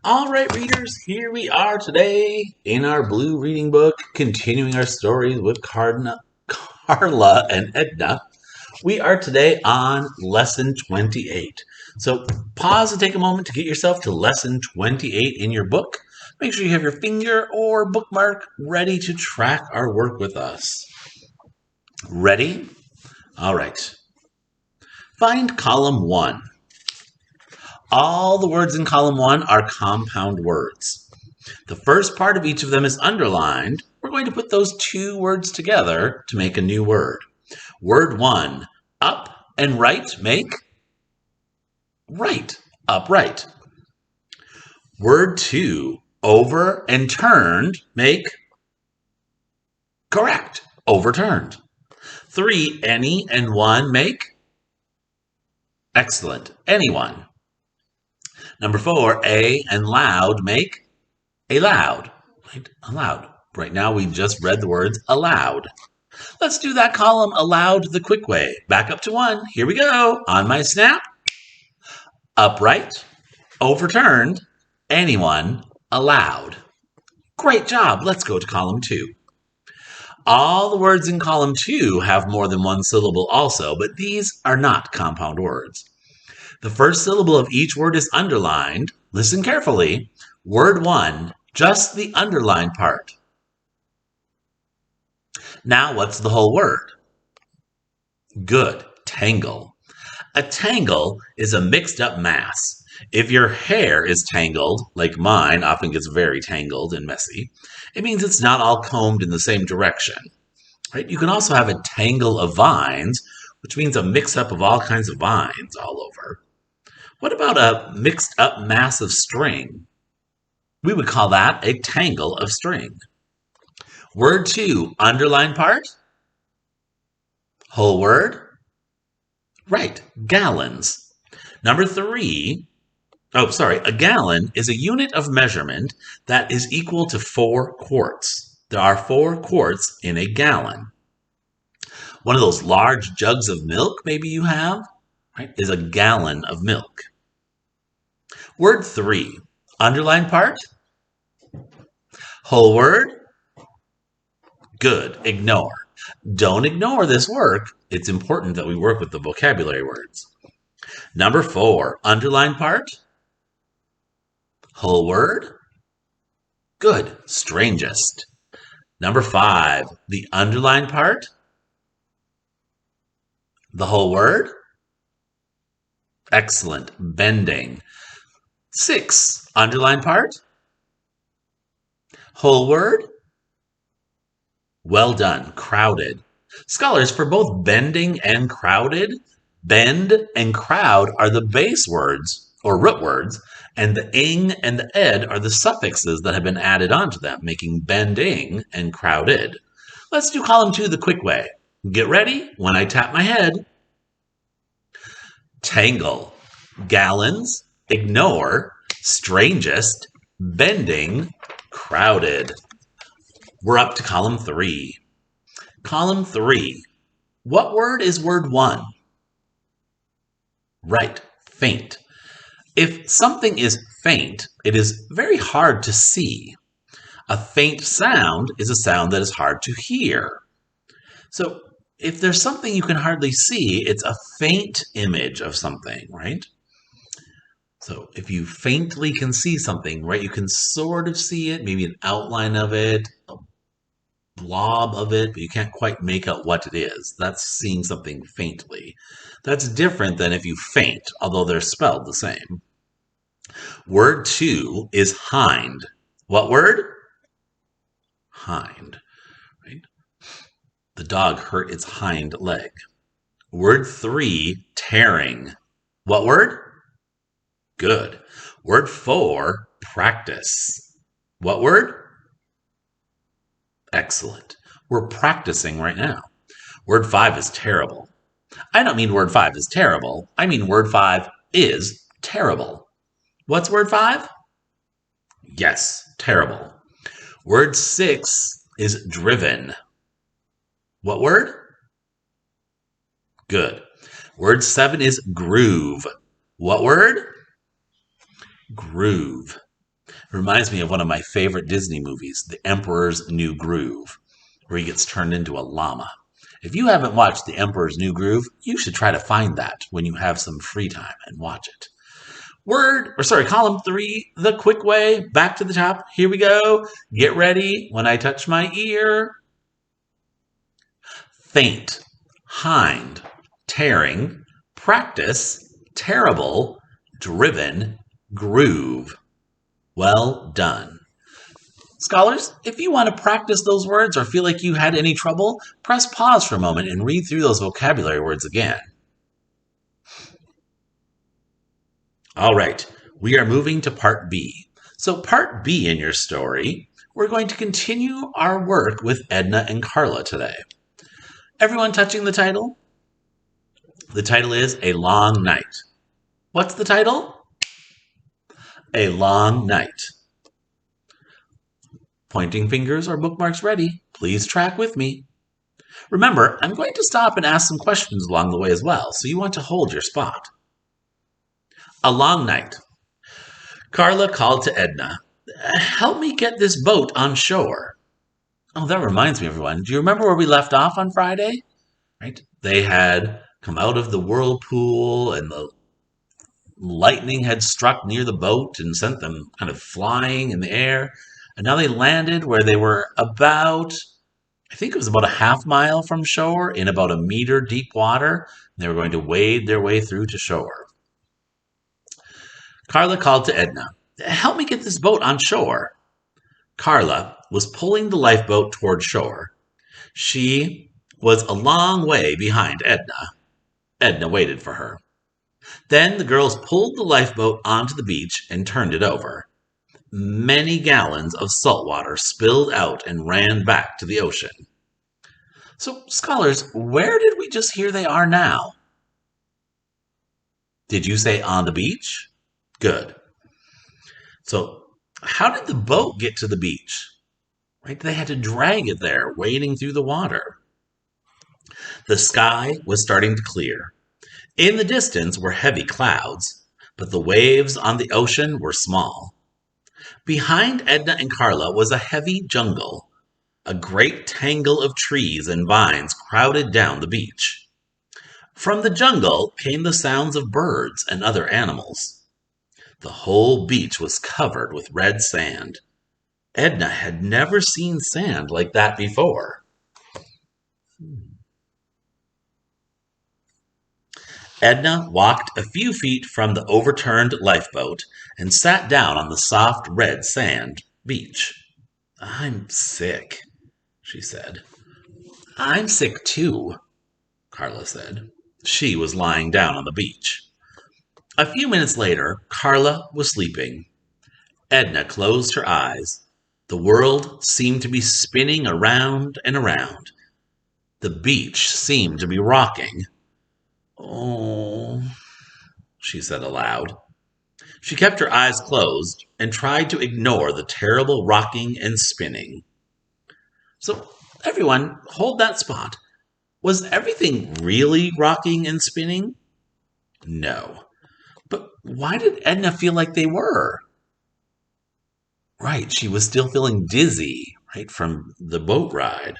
All right, readers, here we are today in our blue reading book, continuing our stories with Carla and Edna. We are today on lesson 28. So pause and take a moment to get yourself to lesson 28 in your book. Make sure you have your finger or bookmark ready to track our work with us. Ready? All right. Find column 1. All the words in column 1 are compound words. The first part of each of them is underlined. We're going to put those two words together to make a new word. Word 1, up and right make right, upright. Word 2, over and turned make correct, overturned. 3, any and one make excellent, anyone. Number 4, a and loud make a loud, right? Aloud. Right now we just read the words aloud. Let's do that column aloud the quick way. Back up to 1. Here we go. On my snap. Upright, overturned, anyone, allowed. Great job. Let's go to column 2. All the words in column 2 have more than one syllable also, but these are not compound words. The first syllable of each word is underlined. Listen carefully. Word 1, just the underlined part. Now what's the whole word? Good. Tangle. A tangle is a mixed up mass. If your hair is tangled, like mine often gets very tangled and messy, it means it's not all combed in the same direction. Right? You can also have a tangle of vines, which means a mix up of all kinds of vines all over. What about a mixed up mass of string? We would call that a tangle of string. Word 2, underline part. Whole word. Right, gallons. Number 3, a gallon is a unit of measurement that is equal to 4 quarts. There are 4 quarts in a gallon. One of those large jugs of milk maybe you have, right, is a gallon of milk. Word 3, underline part. Whole word. Good, ignore. Don't ignore this work. It's important that we work with the vocabulary words. Number 4, underline part. Whole word. Good, strangest. Number 5, the underline part. The whole word. Excellent, bending. 6, underline part. Whole word. Well done, crowded. Scholars, for both bending and crowded, bend and crowd are the base words, or root words, and the ing and the ed are the suffixes that have been added onto them, making bending and crowded. Let's do column 2 the quick way. Get ready when I tap my head. Tangle, gallons, ignore, strangest, bending, crowded. We're up to column 3. Column 3. What word is word 1? Right, faint. If something is faint, it is very hard to see. A faint sound is a sound that is hard to hear. So if there's something you can hardly see, it's a faint image of something, right? So if you faintly can see something, right, you can sort of see it, maybe an outline of it, a blob of it, but you can't quite make out what it is. That's seeing something faintly. That's different than if you faint, although they're spelled the same. Word 2 is hind. What word? Hind. Right? The dog hurt its hind leg. Word 3, tearing. What word? Good. Word 4, practice. What word? Excellent. We're practicing right now. Word 5 is terrible. I don't mean word 5 is terrible. I mean word 5 is terrible. What's word 5? Yes, terrible. Word 6 is driven. What word? Good. Word 7 is groove. What word? Groove. Reminds me of one of my favorite Disney movies, The Emperor's New Groove, where he gets turned into a llama. If you haven't watched The Emperor's New Groove, you should try to find that when you have some free time and watch it. Column 3, the quick way, back to the top. Here we go. Get ready when I touch my ear. Faint, hind, tearing, practice, terrible, driven, groove. Well done. Scholars, if you want to practice those words or feel like you had any trouble, press pause for a moment and read through those vocabulary words again. All right, we are moving to part B. So part B in your story, we're going to continue our work with Edna and Carla today. Everyone touching the title? The title is A Long Night. What's the title? A Long Night. Pointing fingers or bookmarks ready. Please track with me. Remember, I'm going to stop and ask some questions along the way as well, so you want to hold your spot. A long night. Carla called to Edna, "Help me get this boat on shore." Oh, that reminds me, everyone. Do you remember where we left off on Friday? Right? They had come out of the whirlpool and the lightning had struck near the boat and sent them kind of flying in the air. And now they landed where they were about, I think it was about a half mile from shore in about a meter deep water. They were going to wade their way through to shore. Carla called to Edna, "Help me get this boat on shore." Carla was pulling the lifeboat toward shore. She was a long way behind Edna. Edna waited for her. Then the girls pulled the lifeboat onto the beach and turned it over. Many gallons of salt water spilled out and ran back to the ocean. So, scholars, where did we just hear they are now? Did you say on the beach? Good. So, how did the boat get to the beach? Right? They had to drag it there, wading through the water. The sky was starting to clear. In the distance were heavy clouds, but the waves on the ocean were small. Behind Edna and Carla was a heavy jungle. A great tangle of trees and vines crowded down the beach. From the jungle came the sounds of birds and other animals. The whole beach was covered with red sand. Edna had never seen sand like that before. Edna walked a few feet from the overturned lifeboat and sat down on the soft red sand beach. "I'm sick," she said. "I'm sick too," Carla said. She was lying down on the beach. A few minutes later, Carla was sleeping. Edna closed her eyes. The world seemed to be spinning around and around. The beach seemed to be rocking. "Oh," she said aloud. She kept her eyes closed and tried to ignore the terrible rocking and spinning. So, everyone, hold that spot. Was everything really rocking and spinning? No. But why did Edna feel like they were? Right, she was still feeling dizzy, right, from the boat ride.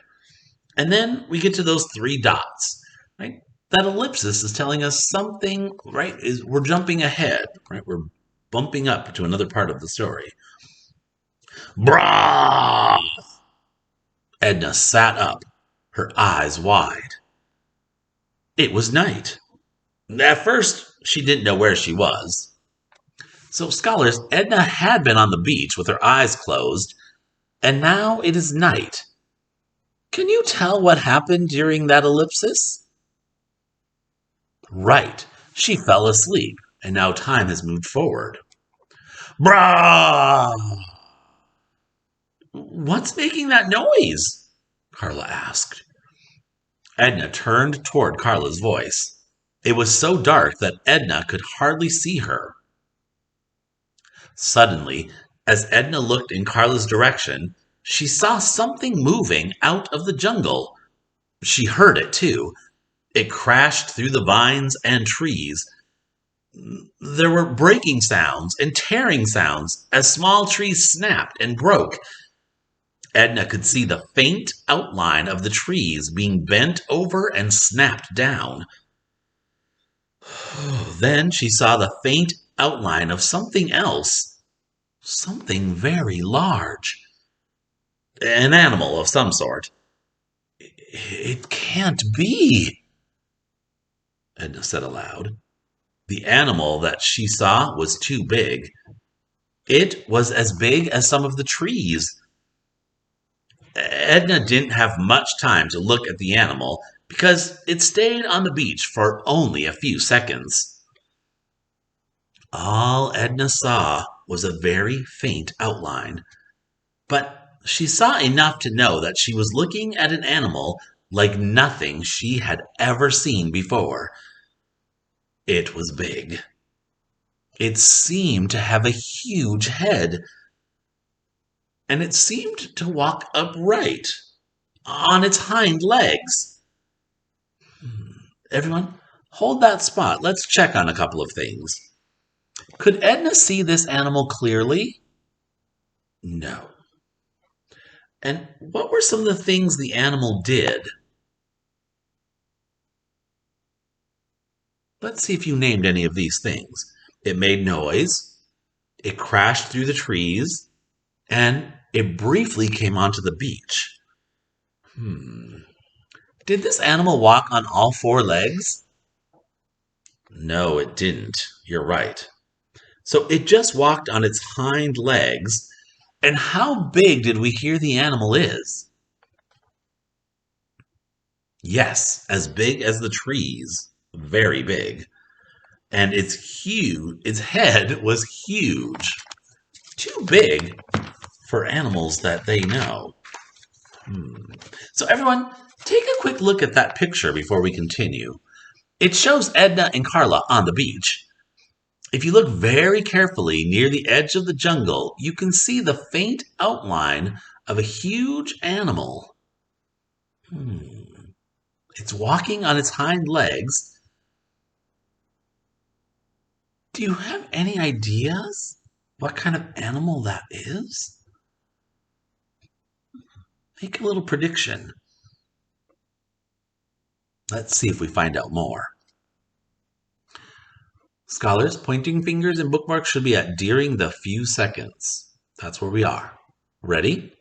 And then we get to those 3 dots, right? That ellipsis is telling us something, right? We're jumping ahead, right? We're bumping up to another part of the story. Brah! Edna sat up, her eyes wide. It was night. At first, she didn't know where she was. So, scholars, Edna had been on the beach with her eyes closed, and now it is night. Can you tell what happened during that ellipsis? Right, she fell asleep, and now time has moved forward. Brah! What's making that noise? Carla asked. Edna turned toward Carla's voice. It was so dark that Edna could hardly see her. Suddenly, as Edna looked in Carla's direction, she saw something moving out of the jungle. She heard it too. It crashed through the vines and trees. There were breaking sounds and tearing sounds as small trees snapped and broke. Edna could see the faint outline of the trees being bent over and snapped down. Then she saw the faint outline of something else, something very large. An animal of some sort. It can't be, Edna said aloud. The animal that she saw was too big. It was as big as some of the trees. Edna didn't have much time to look at the animal because it stayed on the beach for only a few seconds. All Edna saw was a very faint outline, but she saw enough to know that she was looking at an animal like nothing she had ever seen before. It was big. It seemed to have a huge head, and it seemed to walk upright on its hind legs. Everyone, hold that spot. Let's check on a couple of things. Could Edna see this animal clearly? No. And what were some of the things the animal did? Let's see if you named any of these things. It made noise, it crashed through the trees, and it briefly came onto the beach. Did this animal walk on all four legs? No, it didn't. You're right. So it just walked on its hind legs. And how big did we hear the animal is? Yes, as big as the trees. Very big. And its head was huge. Too big for animals that they know. So everyone, take a quick look at that picture before we continue. It shows Edna and Carla on the beach. If you look very carefully near the edge of the jungle, you can see the faint outline of a huge animal. It's walking on its hind legs. Do you have any ideas what kind of animal that is? Make a little prediction. Let's see if we find out more. Scholars, pointing fingers and bookmarks should be at during the few seconds. That's where we are. Ready?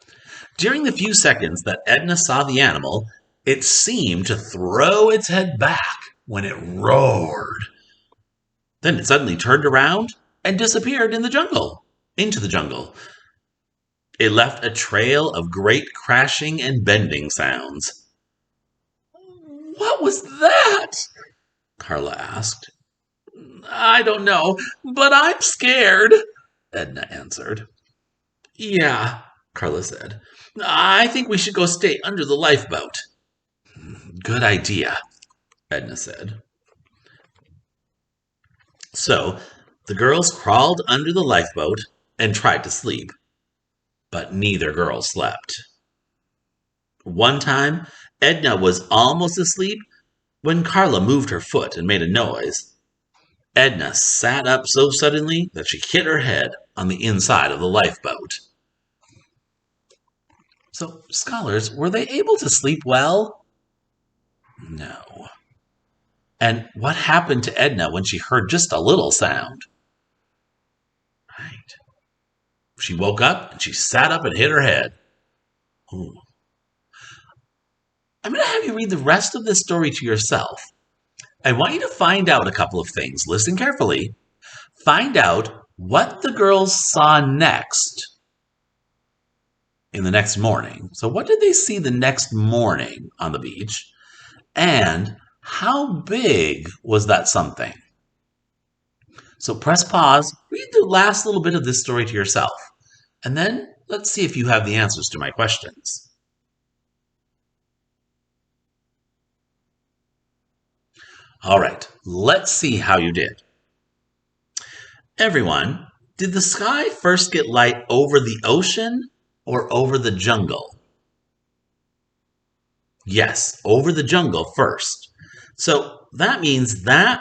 During the few seconds that Edna saw the animal, it seemed to throw its head back when it roared. Then it suddenly turned around and disappeared into the jungle. It left a trail of great crashing and bending sounds. What was that? Carla asked. I don't know, but I'm scared, Edna answered. Yeah, Carla said. I think we should go stay under the lifeboat. Good idea, Edna said. So the girls crawled under the lifeboat and tried to sleep, but neither girl slept. One time, Edna was almost asleep when Carla moved her foot and made a noise. Edna sat up so suddenly that she hit her head on the inside of the lifeboat. So, scholars, were they able to sleep well? No. And what happened to Edna when she heard just a little sound? Right. She woke up and she sat up and hit her head. Ooh. I'm going to have you read the rest of this story to yourself. I want you to find out a couple of things. Listen carefully. Find out what the girls saw next in the next morning. So what did they see the next morning on the beach? And how big was that something? So press pause, read the last little bit of this story to yourself, and then let's see if you have the answers to my questions. All right, let's see how you did. Everyone, did the sky first get light over the ocean or over the jungle? Yes, over the jungle first. So that means that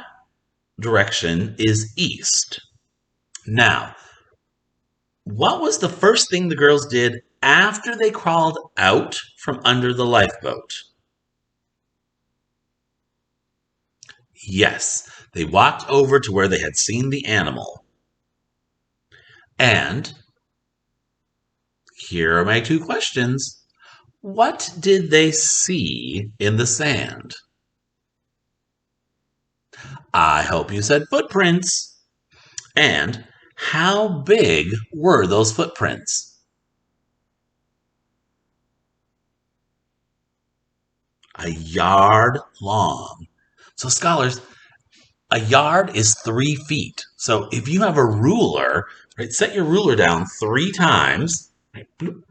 direction is east. Now, what was the first thing the girls did after they crawled out from under the lifeboat? Yes, they walked over to where they had seen the animal. And here are my two questions. What did they see in the sand? I hope you said footprints. And how big were those footprints? A yard long. So, scholars, a yard is 3 feet. So, if you have a ruler, right, set your ruler down 3 times, right, bloop,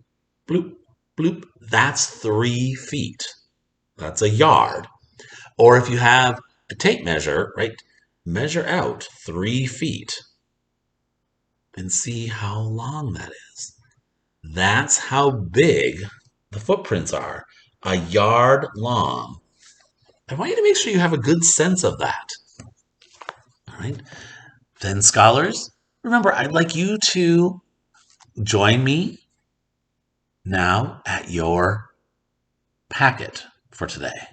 bloop, bloop, that's 3 feet. That's a yard. Or if you have a tape measure, right, measure out 3 feet and see how long that is. That's how big the footprints are, a yard long. I want you to make sure you have a good sense of that. All right. Then, scholars, remember, I'd like you to join me now at your packet for today.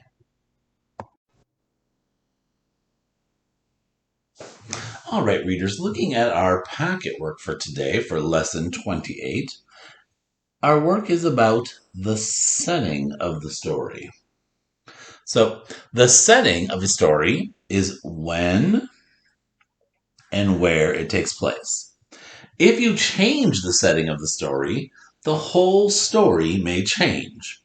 All right, readers, looking at our packet work for today for lesson 28, our work is about the setting of the story. So, the setting of a story is when and where it takes place. If you change the setting of the story, the whole story may change.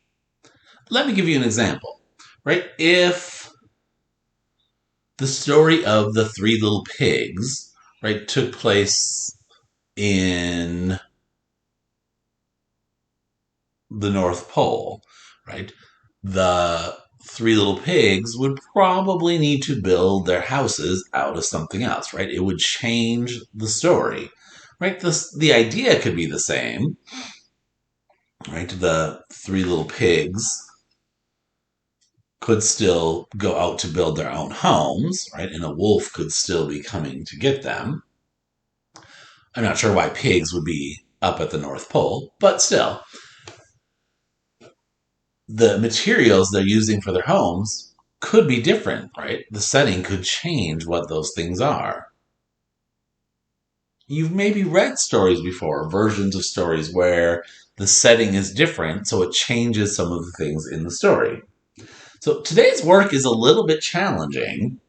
Let me give you an example, right? If the story of the 3 little pigs, right, took place in the North Pole, right, the 3 little pigs would probably need to build their houses out of something else, right? It would change the story, right? The idea could be the same, right? The 3 little pigs could still go out to build their own homes, right? And a wolf could still be coming to get them. I'm not sure why pigs would be up at the North Pole, but still, the materials they're using for their homes could be different, right? The setting could change what those things are. You've maybe read stories before, versions of stories where the setting is different, so it changes some of the things in the story. So today's work is a little bit challenging,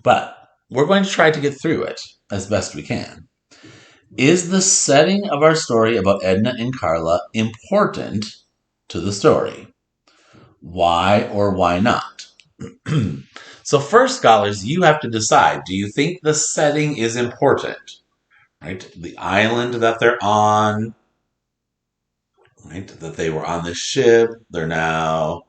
but we're going to try to get through it as best we can. Is the setting of our story about Edna and Carla important to the story? Why or why not? So first, scholars, you have to decide, do you think the setting is important? Right? The island that they're on, right? That they were on this ship, they're now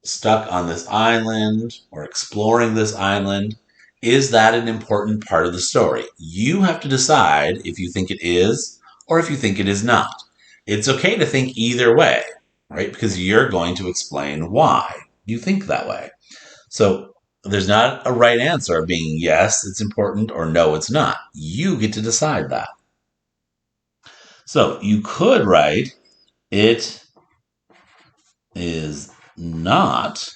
stuck on this island or exploring this island. Is that an important part of the story? You have to decide if you think it is or if you think it is not. It's okay to think either way, right? Because you're going to explain why you think that way. So there's not a right answer of being yes, it's important, or no, it's not. You get to decide that. So you could write, it is not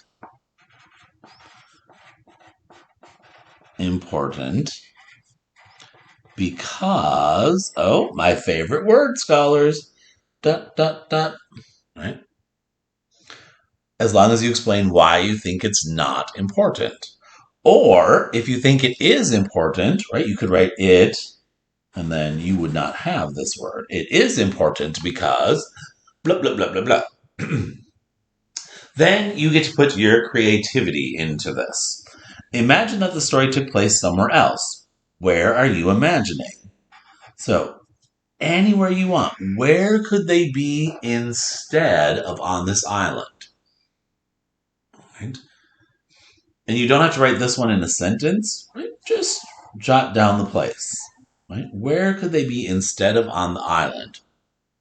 important because, oh, my favorite word, scholars, dot, dot, dot, right? As long as you explain why you think it's not important. Or if you think it is important, right, you could write it, and then you would not have this word. It is important because blah, blah, blah, blah, blah. Then you get to put your creativity into this. Imagine that the story took place somewhere else. Where are you imagining? So, anywhere you want. Where could they be instead of on this island? Right? And you don't have to write this one in a sentence. Right? Just jot down the place. Right? Where could they be instead of on the island?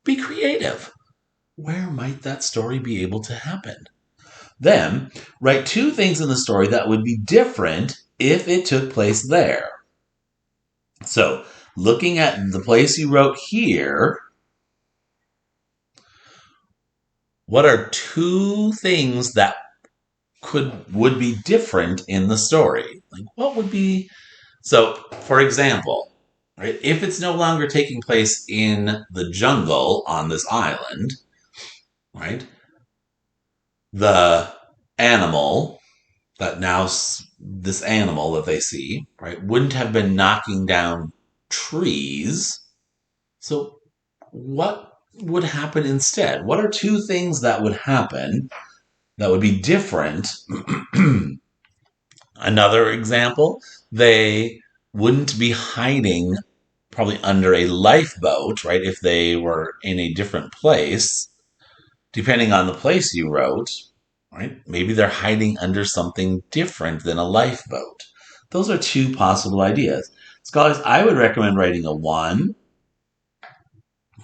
Be creative. Where might that story be able to happen? Then, write 2 things in the story that would be different if it took place there. So, looking at the place you wrote here, what are two things that would be different in the story? Like, what would be... So, for example, right, if it's no longer taking place in the jungle on this island, right, the animal this animal that they see, right, wouldn't have been knocking down trees. So, what would happen instead? What are two things that would happen that would be different? Another example, they wouldn't be hiding probably under a lifeboat, right? If they were in a different place, depending on the place you wrote, right? Maybe they're hiding under something different than a lifeboat. Those are two possible ideas. Scholars, I would recommend writing a 1,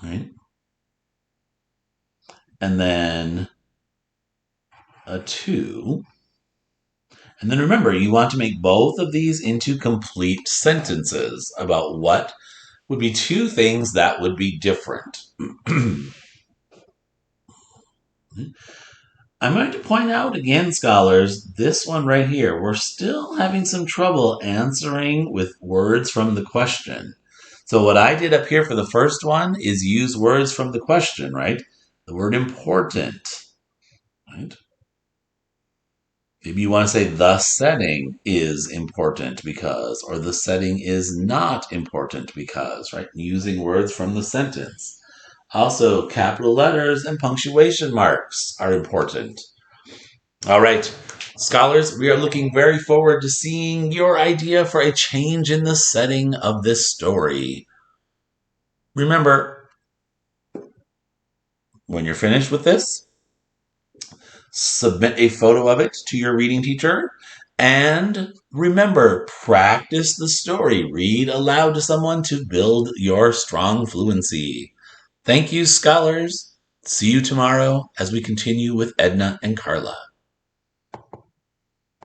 right? And then a 2. And then remember, you want to make both of these into complete sentences about what would be two things that would be different. I'm going to point out again, scholars, this one right here, we're still having some trouble answering with words from the question. So what I did up here for the first one is use words from the question, right? The word important, right? Maybe you want to say the setting is important because, or the setting is not important because, right? Using words from the sentence. Also, capital letters and punctuation marks are important. All right, scholars, we are looking very forward to seeing your idea for a change in the setting of this story. Remember, when you're finished with this, submit a photo of it to your reading teacher. And remember, practice the story. Read aloud to someone to build your strong fluency. Thank you, scholars. See you tomorrow as we continue with Edna and Carla.